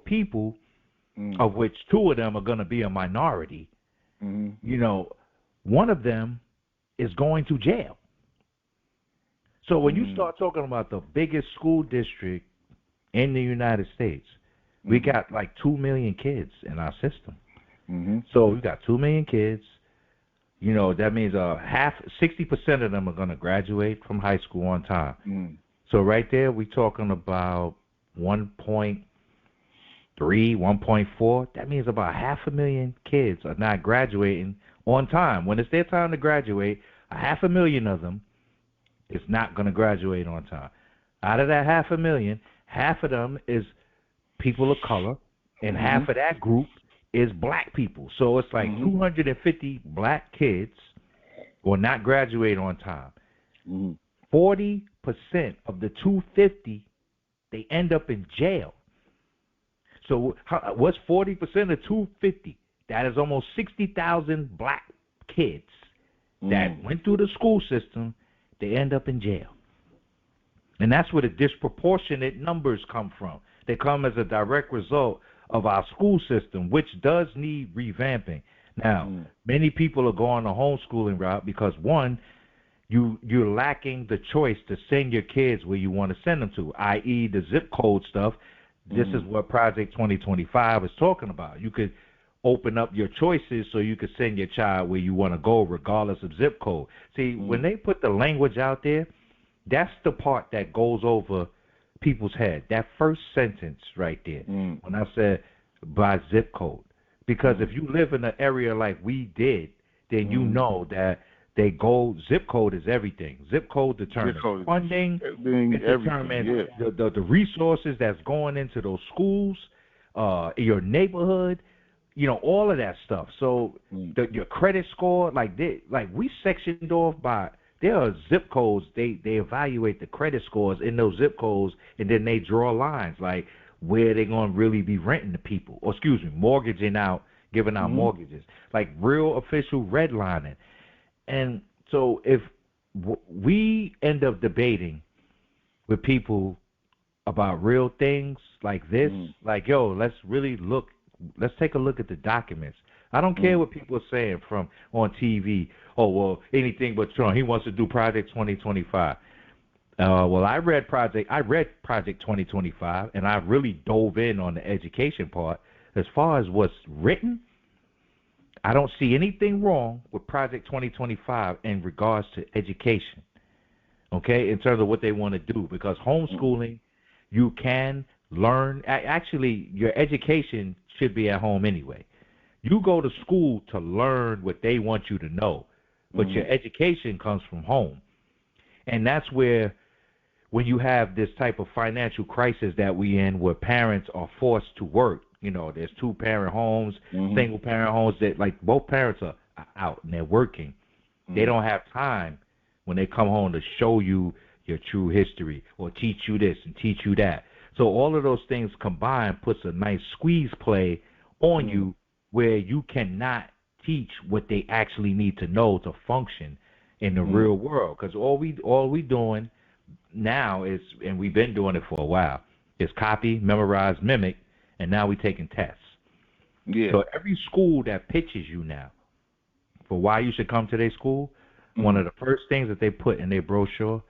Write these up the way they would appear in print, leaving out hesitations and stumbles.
people, of which two of them are going to be a minority, you know, one of them is going to jail. So when you start talking about the biggest school district in the United States, we got like 2 million kids in our system. So we got 2 million kids. You know, that means 60% of them are going to graduate from high school on time. So right there, we're talking about 1.3, 1.4. That means about 500,000 kids are not graduating on time. When it's their time to graduate, 500,000 of them is not going to graduate on time. Out of that 500,000, half of them is people of color, and half of that group is black people. So it's like 250 black kids will not graduate on time. 40% of the 250, they end up in jail. So what's 40% of 250? That is almost 60,000 black kids that went through the school system. They end up in jail. And that's where the disproportionate numbers come from. They come as a direct result of our school system, which does need revamping. Now, many people are going the homeschooling route because, one, you're lacking the choice to send your kids where you want to send them to, i.e. the zip code stuff. This is what Project 2025 is talking about. You could open up your choices so you could send your child where you want to go regardless of zip code. See, when they put the language out there, that's the part that goes over people's head. That first sentence right there, when I said by zip code. Because if you live in an area like we did, then you know that they go, zip code is everything. Zip code determines funding, it determines the resources that's going into those schools, your neighborhood, you know, all of that stuff. So your credit score, we sectioned off by, there are zip codes, they evaluate the credit scores in those zip codes, and then they draw lines, like where they're going to really be renting to people, or mortgaging out, giving out mortgages, like real official redlining. And so if we end up debating with people about real things like this, like, yo, let's take a look at the documents. I don't care what people are saying from on TV. Oh, well, anything but Trump. He wants to do Project 2025. Well, I read Project 2025, and I really dove in on the education part. As far as what's written, I don't see anything wrong with Project 2025 in regards to education, okay, in terms of what they want to do, because homeschooling, you can learn. Actually, your education should be at home anyway. You go to school to learn what they want you to know, but your education comes from home. And that's where, when you have this type of financial crisis that we in, where parents are forced to work, you know, there's 2-parent homes, single-parent homes that, like, both parents are out and they're working. They don't have time when they come home to show you your true history or teach you this and teach you that. So all of those things combined puts a nice squeeze play on you, where you cannot teach what they actually need to know to function in the real world. Because all we doing now is, and we've been doing it for a while, is copy, memorize, mimic, and now we're taking tests. Yeah. So every school that pitches you now for why you should come to their school, one of the first things that they put in their brochure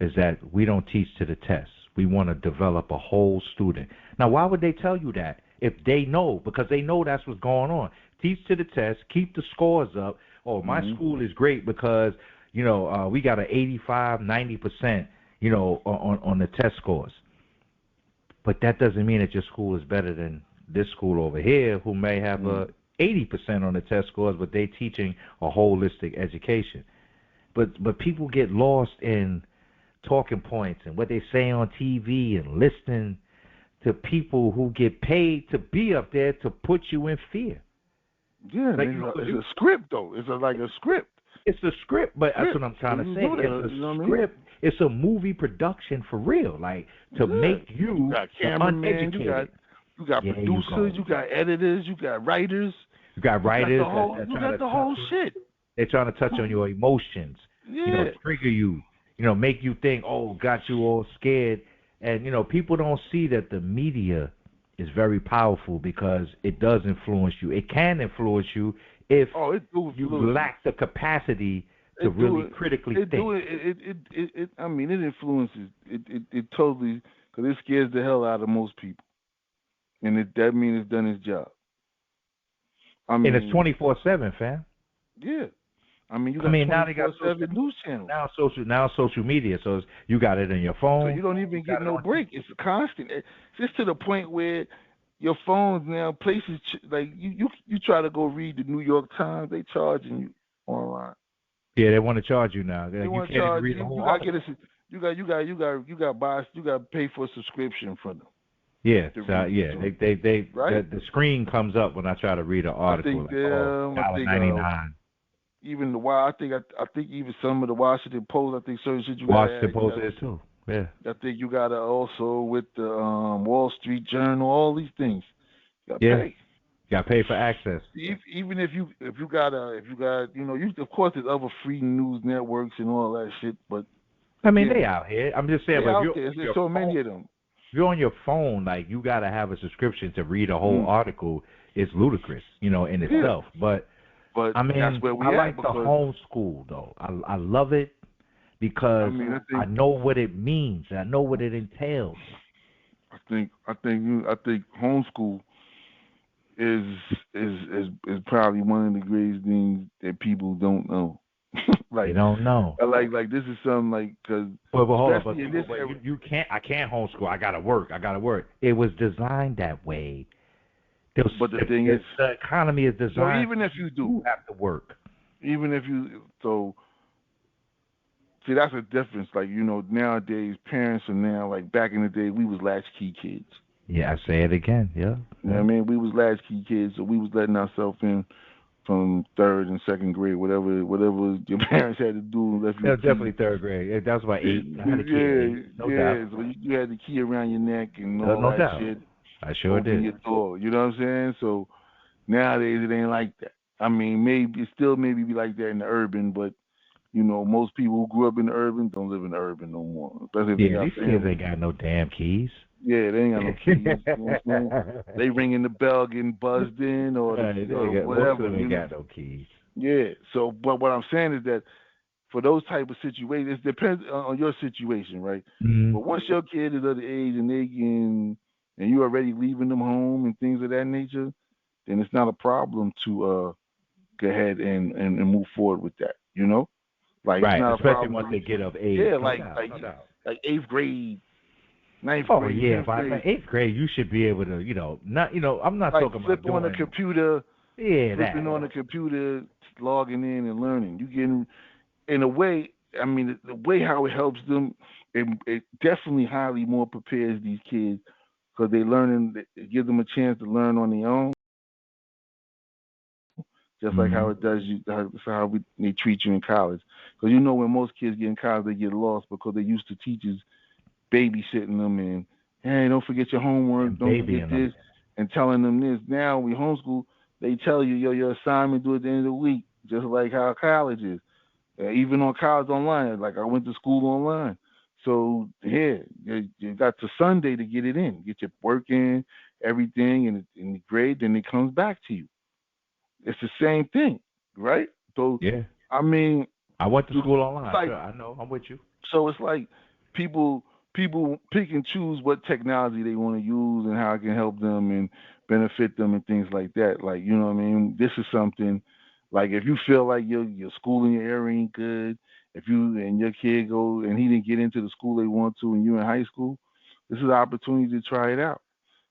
is that we don't teach to the test. We want to develop a whole student. Now, why would they tell you that if they know? Because they know that's what's going on. Teach to the test, keep the scores up. Oh, my school is great because, you know, we got an 85, 90%, you know, on the test scores. But that doesn't mean that your school is better than this school over here, who may have a 80% on the test scores, but they're teaching a holistic education. But people get lost in talking points and what they say on TV and listening to people who get paid to be up there to put you in fear. Yeah, like, it's a script, though. It's like a script. It's a script, but that's what I'm trying to say. It's a script. It's a movie production for real, like to make you got cameramen, you got producers, you got editors, you got writers. You got writers. You got the whole shit. They're trying to touch on your emotions. Yeah. You know, trigger you. You know, make you think, oh, got you all scared. And, you know, people don't see that the media is very powerful because it does influence you. It can influence you if it do you influence you. lack the capacity to It do really it. critically It think. do it. It. I mean, it influences. It totally because it scares the hell out of most people, and that means it's done its job. I And it's mean, 24/7, fam. yeah. I mean, you I got mean, now twenty they got four seven news channels, now social media. So you got it on your so phone. you don't You even get got it no on break. It's constant. It's just to the point where your phones now places like you try to go read the New York Times, they charging you online. Yeah, they want to charge you now. They You want to can't even charge read the you. You whole gotta get a. article. You got to pay for a subscription for them Yeah, to so read it yeah, to them, right? the screen comes up when I try to read an I article think like, oh, I think $1.99. even the why I think even some of the Washington Post, I think certain shit you gotta Washington add. Post is too. Yeah. I think you gotta also with the Wall Street Journal, all these things. You gotta Yeah. pay. Got to pay for access. Even if you got you of course there's other free news networks and all that shit, but I mean, they again, out here. I'm just saying, they but if out you're there. on There's your so phone, many of them. if you're on your phone, like you got to have a subscription to read a whole Mm. article. It's ludicrous, in Yeah, itself. But but I that's mean, where I we at like the because homeschool though. I love it I because mean I know what it means. I know what it entails. I think homeschool is is probably one of the greatest things that people don't know. They like don't know. like this is something like because But hold on, especially in this era. you can't. I can't homeschool. I gotta work. I gotta work. It was designed that way. There's, But the thing is, the economy is so designed. even if you do, You have to work. even if you so see that's a difference. Like nowadays parents are now like back in the day we was latchkey kids. Yeah, I say it again. Yeah, You know what yeah. I mean? We was latchkey kids, so we was letting ourselves in from third and second grade, whatever your parents had to do and left you Yeah, a key. definitely third grade. That was about 8. I had a kid at 8. Yeah, No doubt. yeah. So you had the key around your neck and all No that doubt. shit. I sure Open did. your door. You know what I'm saying? So nowadays it ain't like that. I mean, maybe it still maybe be like that in the urban, but most people who grew up in the urban don't live in the urban no more, especially if they Yeah, got these kids family. ain't got no damn keys. Yeah, they ain't got no keys. You know what I'm saying? They ringing the bell, getting buzzed in, or Right, or most of whatever. them ain't got no keys. Yeah. So, but what I'm saying is that for those type of situations, it depends on your situation, right? Hmm. But once your kid is of the age and they can, and you already leaving them home and things of that nature, then it's not a problem to go ahead and move forward with that. Like it's Right, not a especially problem. once they get of age. Yeah, No doubt, no doubt. like eighth grade, ninth Oh grade, yeah, tenth by grade, 8th grade you should be able to, not, I'm not like talking about flip on the doing, computer, yeah, flipping that. on the computer, logging in and learning. You getting in a way. I mean, the way how it helps them, it definitely highly more prepares these kids because they learning. It gives them a chance to learn on their own, just like how Hmm. it does you. They treat you in college. Because when most kids get in college, they get lost because they're used to teachers babysitting them and hey, don't forget your homework, And don't forget babying them. this, and telling them this. Now we homeschool, they tell you your assignment due at the end of the week, just like how college is. Even on college online, like I went to school online. So here, you got to Sunday to get it in, get your work in, everything, and the grade, then it comes back to you. It's the same thing, right? So, Yeah. I mean, I went to school it's online. like Sure, I know. I'm with you. so it's like people people pick and choose what technology they want to use and how it can help them and benefit them and things like that. Like what I mean. This is something like if you feel like your school in your area ain't good, if you and your kid go and he didn't get into the school they want to, and you in high school, this is an opportunity to try it out.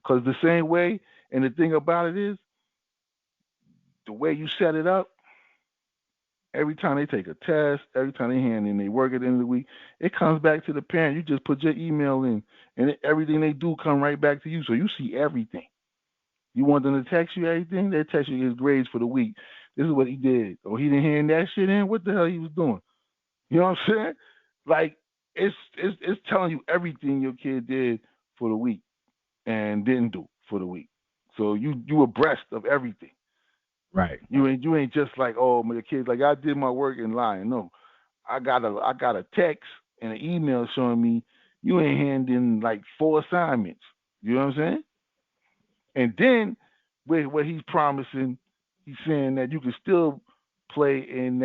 Cause the same way, and the thing about it is the way you set it up every time they take a test, every time they hand in they work at the end of the week, it comes back to the parent. You just put your email in, and everything they do come right back to you. So you see everything. You want them to text you everything? They text you his grades for the week. This is what he did, or he didn't hand that shit in. What the hell he was doing? You know what I'm saying? Like it's telling you everything your kid did for the week and didn't do for the week. So you abreast of everything. Right. You ain't just like, oh, my kid's like I did my work and lying. No, I got a text and an email showing me you ain't handing like 4 assignments. You know what I'm saying? And then with what he's promising, he's saying that you can still play in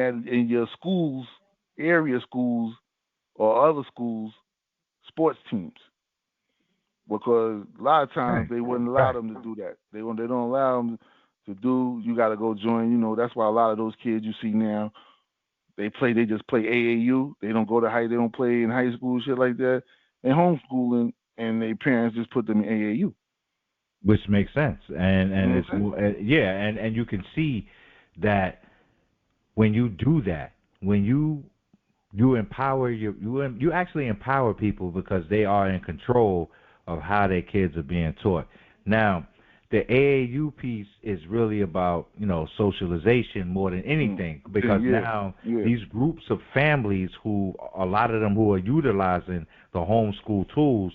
your schools, area schools or other schools sports teams, because a lot of times Right. they wouldn't allow Right. them to do that. They don't allow them to do. You got to go join. You know, that's why a lot of those kids you see now, they just play AAU. They don't go to high. They don't play in high school, shit like that. And homeschooling, and their parents just put them in AAU. Which makes sense, You and know it's what I'm saying? yeah, and you can see that when you do that, when you empower you actually empower people because they are in control of how their kids are being taught. Now, the AAU piece is really about socialization more than Mm. anything, because Yeah, now yeah, these groups of families, who a lot of them who are utilizing the homeschool tools,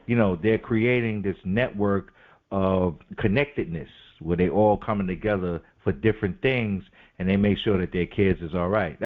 they're creating this network of connectedness where they all coming together for different things, and they make sure that their kids is all right.